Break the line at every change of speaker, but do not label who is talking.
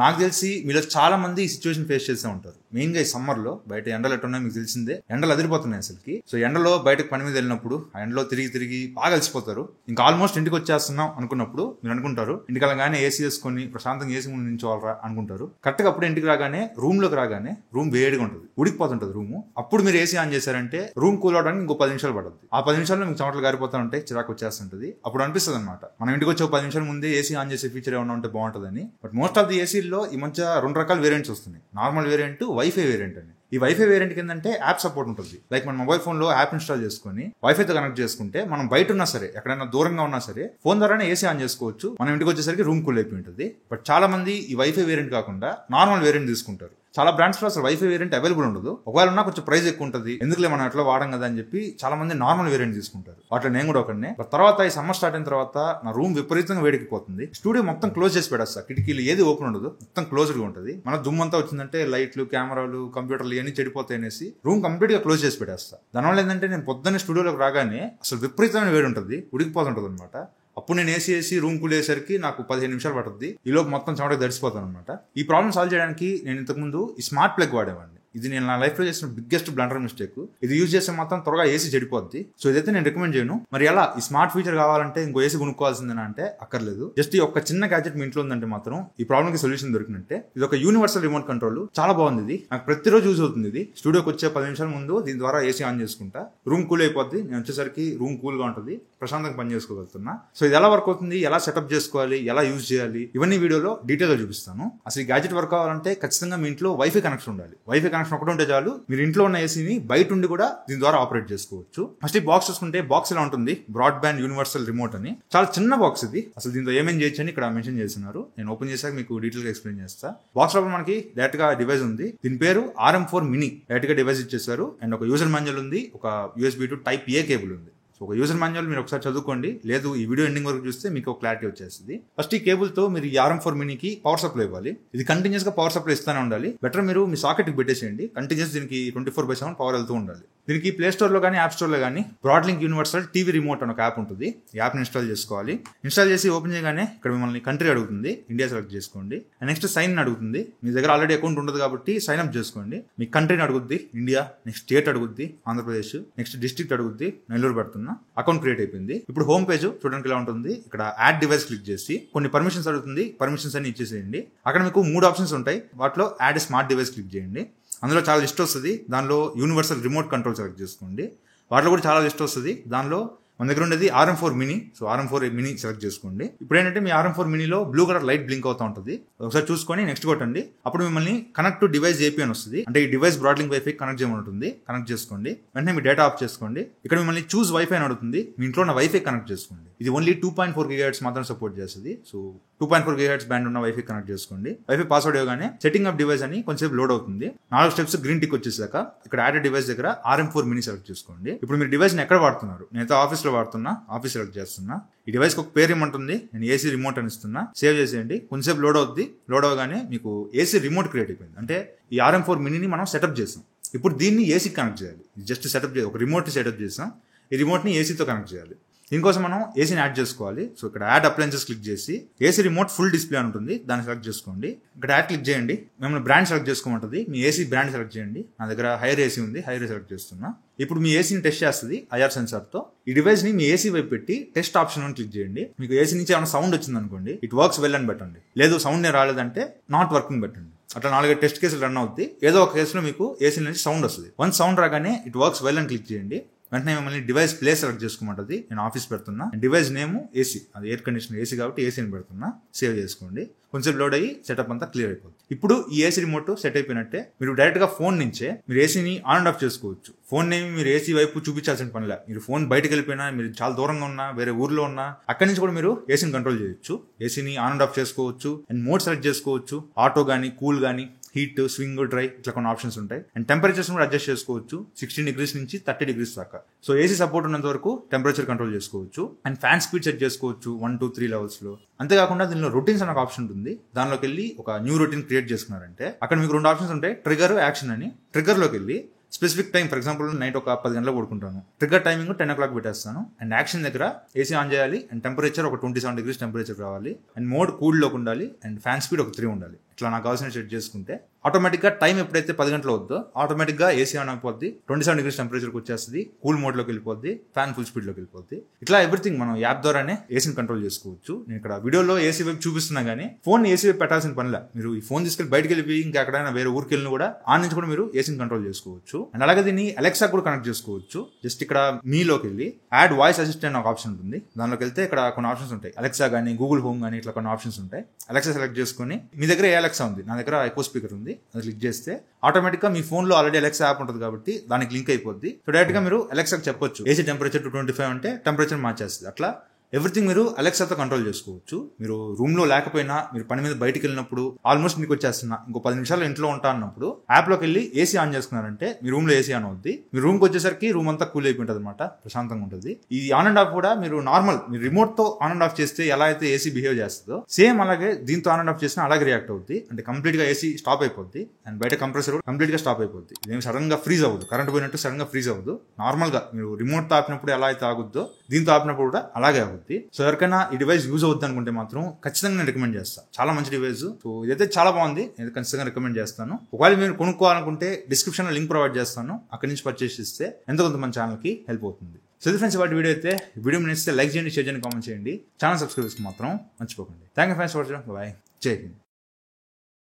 నాకు తెలిసి మీలో చాలా మంది ఈ సిచ్యువేషన్ ఫేస్ చేస్తూ ఉంటారు. మెయిన్ గా ఈ సమ్మర్ లో బయట ఎండలు ఎట్టున్నాయి మీకు తెలిసిందే, ఎండలు అదిరిపోతున్నాయి అసలుకి. సో ఎండలో బయటకు పని మీద వెళ్ళినప్పుడు ఆ ఎండలో తిరిగి బాగా అలసిపోతారు. ఇంకా ఆల్మోస్ట్ ఇంటికి వచ్చేస్తున్నాం అనుకున్నప్పుడు మీరు అనుకుంటారు ఇంటికి వెళ్ళగానే ఏసీ వేసుకొని ప్రశాంతంగా ఏసీ ముందు నించోవాలరా అనుకుంటారు. కరెక్ట్ గా అప్పుడు ఇంటికి రాగానే రూమ్ లోకి రాగానే రూమ్ వేడిగా ఉంటుంది, ఉడికిపోతుంటది రూమ్. అప్పుడు మీరు ఏసీ ఆన్ చేశారంటే రూమ్ కూల్ అవడానికి ఇంకో 10 నిమిషాలు పడుతుంది. ఆ 10 నిమిషాల్లో మీకు చెమటలు గారిపోతా ఉంటాయి, చిరాకు వచ్చేస్తుంటది. అప్పుడు అనిపిస్తుంది అనమాట మనం ఇంటికి వచ్చే 10 నిమిషాల ముందే ఏసీ ఆన్ చేసే ఫీచర్ ఏమైనా ఉంటే బాగుంటుందని. బట్ మోస్ట్ ఆఫ్ ది ఏసీల్లో ఈ మధ్య 2 రకాల వేరియంట్స్ వస్తున్నాయి. నార్మల్ వేరియంట్, వైఫై వేరియంట్ అని. ఈ వైఫై వేరియంట్ ఏంటంటే యాప్ సపోర్ట్ ఉంటుంది. లైక్ మన మొబైల్ ఫోన్ లో యాప్ ఇన్స్టాల్ చేసుకుని వైఫైతో కనెక్ట్ చేసుకుంటే మనం బయట ఉన్నా సరే, ఎక్కడైనా దూరంగా ఉన్నా సరే ఫోన్ ద్వారానే ఏసీ ఆన్ చేసుకోవచ్చు. మనం ఇంటికి వచ్చేసరికి రూమ్ కూల్ అయిపోయి ఉంటుంది. బట్ చాలా మంది ఈ వైఫై వేరియంట్ కాకుండా నార్మల్ వేరియంట్ తీసుకుంటారు. చాలా బ్రాండ్స్ లో అసలు వైఫై వేరియంట్ అవైలబుల్ ఉండదు. ఒకవేళ ఉన్నా కొంచెం ప్రైస్ ఎక్కువ ఉంటుంది, ఎందుకులే మనం ఎట్లా వాడం కదా అని చెప్పి చాలా మంది నార్మల్ వేరియంట్ తీసుకుంటారు. వాటిలో నేను కూడా ఒకనే. తర్వాత ఈ సమ్మర్ స్టార్ట్ అయిన తర్వాత నా రూమ్ విపరీతంగా వేడికిపోతుంది. స్టూడియో మొత్తం క్లోజ్ చేసి పెడేస్తా, కిటికీలు ఏది ఓపెన్ ఉండదు, మొత్తం క్లోజ్డ్ గా ఉంటుంది. మన దుమ్మంతా వచ్చిందంటే లైట్లు, కెమెరాలు, కంప్యూటర్లు ఇవన్నీ చెడిపోతాయి అనేసి రూమ్ కంప్లీట్ గా క్లోజ్ చేసి పెట్టేస్తా. దానివల్ల ఏంటంటే నేను పొద్దున్నే స్టూడియోలోకి రాగానే అసలు విపరీతమైన వేడి ఉంటుంది, ఉడికిపోతుంటది అనమాట. అప్పుడు నేను ఏసీ రూమ్ కూల్ అయ్యేసరికి నాకు 15 నిమిషాలు పడుతుంది. ఈ లోపు మొత్తం చెమటకి దడిసిపోతాను అనమాట. ఈ ప్రాబ్లమ్ సాల్వ్ చేయడానికి నేను ఇంతకుముందు ఈ స్మార్ట్ ప్లగ్ వాడేవాడిని. ఇది నేను నా లైఫ్ లో చేసిన బిగ్గెస్ట్ బ్లండర్ మిస్టేక్. ఇది యూజ్ చేస్తే మాత్రం త్వరగా ఏసీ చెడిపోద్ది. సో ఇదైతే నేను రికమెండ్ చేయను. మరి ఎలా ఈ స్మార్ట్ ఫీచర్ కావాలంటే ఇంకో ఏసీ కొనుక్కోవాల్సిందేనా అంటే అక్కర్లేదు. జస్ట్ ఈ ఒక చిన్న గ్యాజెట్ మీ ఇంట్లో ఉందంటే మాత్రం ఈ ప్రాబ్లమ్ కి సొల్యూషన్ దొరికినట్టే. ఇది ఒక యూనివర్సల్ రిమోట్ కంట్రోల్, చాలా బాగుంది. ఇది నాకు ప్రతిరోజు యూజ్ అవుతుంది. ఇది స్టూడియోకి వచ్చే 10 నిమిషాల ముందు దీని ద్వారా ఏసీ ఆన్ చేసుకుంటా, రూమ్ కూల్ అయిపోద్ది. నేను వచ్చేసరికి రూమ్ కూల్ గా ఉంటుంది, ప్రశాంతంగా పని చేసుకోగలుగుతున్నా. సో ఇది ఎలా వర్క్ అవుతుంది, ఎలా సెటప్ చేసుకోవాలి, ఎలా యూజ్ చేయాలి, ఇవన్నీ వీడియోలో డీటెయిల్ గా చూపిస్తాను. అసలు ఈ గ్యాజెట్ వర్క్ అవ్వాలంటే ఖచ్చితంగా మీ ఇంట్లో వైఫై కనెక్షన్ ఉండాలి. వైఫై కనెక్షన్ ఒకటి ఉంటే చాలు, మీరు ఇంట్లో ఉన్న ఏసీని బయట ఉండి కూడా దీని ద్వారా ఆపరేట్ చేసుకోవచ్చు. ఫస్ట్ ఈ బాక్స్ చూసుకుంటే బాక్స్ ఎలా ఉంటుంది, బ్రాడ్బ్యాండ్ యూనివర్సల్ రిమోట్ అని. చాలా చిన్న బాక్స్ ఇది. అసలు దీంతో ఏమేం చేయొచ్చు అని ఇక్కడ మెన్షన్ చేస్తున్నారు. నేను ఓపెన్ చేశాక మీకు డీటెయిల్ గా ఎక్స్ప్లెయిన్ చేస్తా. బాక్స్ లోపల మనకి డైరెక్ట్ గా డివైస్ ఉంది. దీని పేరు RM4 మినీ. డైరెక్ట్ గా డివైస్ ఇచ్చేసారు. అండ్ ఒక యూజర్ మాన్యువల్ ఉంది, ఒక USB to Type A cable ఉంది. సో ఒక యూజర్ మాన్యువల్ మీరు ఒకసారి చదువుకోండి, లేదు ఈ వీడియో ఎండింగ్ వరకు చూస్తే మీకు ఒక క్లారిటీ వచ్చేస్తుంది. ఫస్ట్ ఈ కేబుల్ తో మీరు ఈ RM4 మినీకి పవర్ సప్లై ఇవ్వాలి. ఇది కంటిన్యూస్ గా పవర్ సప్లై ఇస్తానే ఉండాలి. బెటర్ మీరు మీ సాకెట్ కి పెట్టేసేయండి, కంటిన్యూస్ దీనికి 24/7 పవర్ వెళ్తూ ఉండాలి. దీనికి ప్లే స్టోర్ లో కానీ యాప్ స్టోర్ లో కానీ బ్రాడ్లింక్ యూనివర్సల్ టీవీ రిమోట్ అని ఒక యాప్ ఉంటుంది. ఈ యాప్ ని ఇన్స్టాల్ చేసుకోవాలి. ఇన్స్టాల్ చేసి ఓపెన్ చేయగానే ఇక్కడ మిమ్మల్ని కంట్రీ అడుగుతుంది, ఇండియా సెలెక్ట్ చేసుకోండి. నెక్స్ట్ సైన్ అడుగుతుంది. మీ దగ్గర ఆల్రెడీ అకౌంట్ ఉండదు కాబట్టి సైన్ అప్ చేసుకోండి. మీ కంట్రీని అడుగుద్ది, ఇండియా. నెక్స్ట్ స్టేట్ అడుగుద్ది, ఆంధ్రప్రదేశ్. నెక్స్ట్ డిస్ట్రిక్ట్ అడుగుద్ది, నెల్లూరు పెడుతున్నా. అకౌంట్ క్రియేట్ అయిపోయింది. ఇప్పుడు హోమ్ పేజ్ చూడడానికి ఇలా ఉంటుంది. ఇక్కడ యాడ్ డివైస్ క్లిక్ చేసి కొన్ని పర్మిషన్స్ అడుగుతుంది, పర్మిషన్స్ అన్ని ఇచ్చేసేయండి. అక్కడ మీకు 3 ఆప్షన్స్ ఉంటాయి. వాటిలో యాడ్ స్మార్ట్ డివైస్ క్లిక్ చేయండి. అందులో చాలా లిస్ట్ వస్తుంది. దానిలో యూనివర్సల్ రిమోట్ కంట్రోల్ సెలెక్ట్ చేసుకోండి. వాటిలో కూడా చాలా లిస్ట్ వస్తుంది. దానిలో మన దగ్గర ఉండేది RM4 mini. So RM4 mini select చేసుకోండి. ఇప్పుడు ఏంటంటే మీ RM4 మినీలో బ్లూ కలర్ లైట్ బ్లింక్ అవుతా ఉంటుంది. ఒకసారి చూసుకొని నెక్స్ట్ కొట్టండి. అప్పుడు మిమ్మల్ని కనెక్ట్ టు డివైస్ ఏపీ అని వస్తుంది. అంటే ఈ డివైస్ బ్రాడ్లింక్ వైఫై కనెక్ట్ చేయమని ఉంటుంది. కనెక్ట్ చేసుకోండి. వెంటనే మీ డేటా ఆఫ్ చేసుకోండి. ఇక్కడ మిమ్మల్ని చూస్ వైఫై అని అడుగుతుంది. మీ ఇంట్లో ఉన్న వైఫై కనెక్ట్ చేసుకోండి. ఇది ఓన్లీ 2.4 GHz మాత్రం సపోర్ట్ చేస్తుంది. సో 2.4 GHz బ్యాండ్ ఉన్న వైఫై కనెక్ట్ చేసుకోండి. వైఫై పాస్వర్డ్ ఇవ్వగానే సెట్టింగ్ అప్ డివైస్ అని కొంచెం లోడ్ అవుతుంది. 4 స్టెప్స్ గ్రీన్ టిక్ వచ్చేసాక ఇక్కడ యాడెడ్ డివైస్ దగ్గర RM4 మినీ సెలెక్ట్ చేసుకోండి. ఇప్పుడు మీరు డివైస్ ని ఎక్కడ వాడుతున్నారు? నేనైతే ఆఫీస్ లో వాడుతున్నా, ఆఫీస్ సెలెక్ట్ చేస్తున్నా. ఈ డివైస్ కి ఒక పేరు ఏమంటుంది, నేను ఏసీ రిమోట్ అని ఇస్తున్నా. సేవ్ చేసేయండి. కొంచెంసేపు లోడ్ అవుద్ది. లోడ్ అవగానే మీకు ఏసీ రిమోట్ క్రియేట్ అయిపోయింది. అంటే ఈ RM4 మినీని మనం సెటప్ చేసాం. ఇప్పుడు దీన్ని ఏసీకి కనెక్ట్ చేయాలి. జస్ట్ సెటప్ ఒక రిమోట్ సెటప్ చేసాం. ఈ రిమోట్ ని ఏసీతో కనెక్ట్ చేయాలి. దీనికోసం మనం ఏసీని యాడ్ చేసుకోవాలి. సో ఇక్కడ యాడ్ అప్లయన్సెస్ క్లిక్ చేసి ఏసీ రిమోట్ ఫుల్ డిస్ప్లే అని ఉంటుంది, దాన్ని సెలెక్ట్ చేసుకోండి. ఇక్కడ యాడ్ క్లిక్ చేయండి. మిమ్మల్ని బ్రాండ్ సెలెక్ట్ చేసుకోమంటుంది. మీ ఏసీ బ్రాండ్ సెలెక్ట్ చేయండి. నా దగ్గర హైర్ ఏసీ ఉంది, హైర్ సెలెక్ట్ చేస్తున్నా. ఇప్పుడు మీ ఏసీని టెస్ట్ చేస్తుంది IR సెన్సార్ తో. ఈ డివైస్ ని మీ ఏసీ వైపు పెట్టి టెస్ట్ ఆప్షన్ అని క్లిక్ చేయండి. మీకు ఏసీ నుంచి ఏమైనా సౌండ్ వచ్చింది అనుకోండి, ఇట్ వర్క్స్ వెల్ అని పెట్టండి. లేదు సౌండ్ రాలేదంటే నాట్ వర్కింగ్ పెట్టండి. అట్లా 4 టెస్ట్ కేసులు రన్ అవుతాయి. ఏదో ఒక కేసులో మీకు ఏసీ నుంచి సౌండ్ వస్తుంది. వన్స్ సౌండ్ రాగానే ఇట్ వర్క్స్ వెల్ అని క్లిక్ చేయండి. వెంటనే మిమ్మల్ని డివైస్ ప్లేస్ సెలెక్ట్ చేసుకోమంటుంది. నేను ఆఫీస్ పెడుతున్నా. డివైస్ నేమ్ ఏసీ, అది ఎయిర్ కండిషనర్ ఏసీ కాబట్టి ఏసీని పెడుతున్నా. సేవ్ చేసుకోండి. కొంచెం లోడ్ అయ్యి సెటప్ అంతా క్లియర్ అయిపోతుంది. ఇప్పుడు ఈ ఏసీ రిమోట్ సెట్ అయిపోయినట్టే. మీరు డైరెక్ట్ గా ఫోన్ నుంచే మీరు ఏసీని ఆన్ అండ్ ఆఫ్ చేసుకోవచ్చు. ఫోన్ నేమి మీరు ఏసీ వైపు చూపించాల్సిన పనిలే. మీరు ఫోన్ బయటకు వెళ్ళిపోయినా, మీరు చాలా దూరంగా ఉన్నా, వేరే ఊర్లో ఉన్నా, అక్కడి నుంచి కూడా మీరు ఏసీని కంట్రోల్ చేయొచ్చు. ఏసీని ఆన్ అండ్ ఆఫ్ చేసుకోవచ్చు. అండ్ మోడ్ సెలెక్ట్ చేసుకోవచ్చు. ఆటో గానీ, కూల్ గానీ, హీట్, స్వింగ్, డ్రై, ఇట్లా కొన్ని ఆప్షన్స్ ఉంటాయి. అండ్ టెంపరేచర్స్ కూడా అడ్జస్ట్ చేసుకోవచ్చు. 16 degrees నుంచి 30 degrees దాకా. సో ఏసీ సపోర్ట్ ఉన్నంత వరకు టెంపరేచర్ కంట్రోల్ చేసుకోవచ్చు. అండ్ ఫ్యాన్ స్పీడ్ సెట్ చేసుకోవచ్చు 1, 2, 3 లెవెల్స్ లో. అంతేకాకుండా దీనిలో రొటీన్స్ అనే ఒక ఆప్షన్ ఉంటుంది. దానిలోకి వెళ్ళి ఒక న్యూ రొటీన్ క్రియేట్ చేసుకున్నారంటే అక్కడ మీకు 2 ఆప్షన్స్ ఉంటాయి, ట్రిగర్, యాక్షన్ అని. ట్రిగర్ లోకి వెళ్ళి specific time, for example night ఒక 10 గంటలకు పడుకుంటాను, ట్రిగర్ టైమింగ్ 10 o'clock పెట్టేస్తాను. అండ్ యాక్షన్ దగ్గర ఏసీ ఆన్ చేయాలి. అండ్ టెంపరేచర్ ఒక 27 degrees టెంపరేచర్ రావాలి. అండ్ మోడ్ కూల్ లోకి ఉండాలి. అండ్ ఫ్యాన్ స్పీడ్ ఒక 3 ఉండాలి. ఇట్లా నాకు కావాల్సిన సెట్ చేసుకుంటే ఆటోమేటిక్గా టైం ఎప్పుడైతే 10 గంటలు అవుద్దో ఆటోమేటిక్గా ఏసీ ఆన్ అయిపోద్ది, 27 డిగ్రీస్ టెంపరేచర్కి వచ్చేస్తుంది, కూల్ మోడ్లోకి వెళ్ళిపోద్ది, ఫ్యాన్ ఫుల్ స్పీడ్లోకి వెళ్ళిపోద్ది. ఇట్లా ఎవ్రీథింగ్ మనం యాప్ ద్వారానే ఏసీని కంట్రోల్ చేసుకోవచ్చు. నేను ఇక్కడ వీడియోలో ఏసీ వైపు చూపిస్తున్నా కానీ ఫోన్ ఏసీ వైపు పెట్టాల్సిన పనిలే. మీరు ఈ ఫోన్ తీసుకెళ్ళి బయటకు వెళ్ళి ఇంకా ఎక్కడైనా వేరే ఊరికి వెళ్ళిన కూడా ఆన్ నుంచి కూడా మీరు ఏసీని కంట్రోల్ చేసుకోవచ్చు. అండ్ అలాగే దీన్ని అలెక్సా కూడా కనెక్ట్ చేసుకోవచ్చు. జస్ట్ ఇక్కడ మీలోకి వెళ్ళి యాడ్ వాయిస్ అసిస్టెంట్ ఒక ఆప్షన్ ఉంటుంది. దానిలోకి వెళ్తే ఇక్కడ కొన్ని ఆప్షన్స్ ఉంటాయి. అలెక్సా కానీ గూగుల్ హోమ్ కానీ ఇట్లా కొన్ని ఆప్షన్స్ ఉంటాయి. అలెక్సా సెలెక్ట్ చేసుకుని మీ దగ్గర ఏ అలెక్సా ఉంది, నా దగ్గర ఎకో స్పీకర్ ఉంది, అది క్లిక్ చేస్తే ఆటోమేటిక్ గా మీ ఫోన్ లో ఆల్రెడీ అలెక్సా యాప్ ఉంటుంది కాబట్టి దానికి లింక్ అయిపోద్ది. సో డైరెక్ట్ గా మీరు అలెక్సాకి చెప్పొచ్చు ఏసీ టెంపరేచర్ 225 అంటే టెంపరేచర్ మార్చేస్తుంది. అట్లా ఎవ్రీథింగ్ మీరు అలెక్సాతో కంట్రోల్ చేసుకోవచ్చు. మీరు రూమ్ లో లేకపోయినా మీరు పని మీద బయటకు వెళ్ళినప్పుడు ఆల్మోస్ట్ మీకు వచ్చేస్తున్నా ఇంకో 10 నిమిషాలు ఇంట్లో ఉంటా అన్నప్పుడు యాప్ లోకి వెళ్ళి ఏసీ ఆన్ చేసుకున్నారంటే మీ రూమ్ లో ఏసీ ఆన్ అవుద్ది. మీ రూమ్ కి వచ్చేసరికి రూమ్ అంతా కూల్ అయిపోయింటది అనమాట, ప్రశాంతంగా ఉంటుంది. ఈ ఆన్ అండ్ ఆఫ్ కూడా మీరు నార్మల్ మీరు రిమోట్ తో ఆన్ అండ్ ఆఫ్ చేస్తే ఎలా అయితే ఏసీ బిహేవ్ చేస్తుందో సేమ్ అలాగే దీంతో ఆన్ అండ్ ఆఫ్ చేసినా అలాగే రియాక్ట్ అవుద్ది. అంటే కంప్లీట్ గా ఏసీ స్టాప్ అయిపోద్ది అండ్ బయట కంప్రెసర్ కంప్లీట్ గా స్టాప్ అయిపోద్ది. ఇదేమి సడన్ గా ఫ్రీజ్ అవ్వదు, కరెంట్ పోయినట్టు సడన్ గా ఫ్రీజ్ అవ్వదు. నార్మల్ గా మీరు రిమోట్ తో ఆపినప్పుడు ఎలా అయితే ఆగుద్దో దీంతో ఆపినప్పుడు కూడా అలాగే ఆగుద్ది. సో ఎవరికైనా ఈ డివైస్ యూజ్ అవుద్ది అనుకుంటే మాత్రం ఖచ్చితంగా నేను రికమెండ్ చేస్తాను. చాలా మంచి డివైస్. సో ఇదైతే చాలా బాగుంది, నేను ఖచ్చితంగా రికమెండ్ చేస్తాను. ఒకవేళ మీరు కొనుక్కోవాలనుకుంటే డిస్క్రిప్షన్ లో లింక్ ప్రొవైడ్ చేస్తాను, అక్కడి నుంచి పర్చేస్ చేస్తే ఎంతో కొంత మన ఛానల్ కి హెల్ప్ అవుతుంది. సో ఇది ఫ్రెండ్స్ వాటి వీడియో అయితే వీడియో నచ్చితే లైక్ చేయండి, షేర్ చేయండి, కామెంట్ చేయండి. ఛానల్ సబ్స్క్రైబ్ చేసి మాత్రం మర్చిపోకండి. Thank you friends for watching. By. జై హింద్.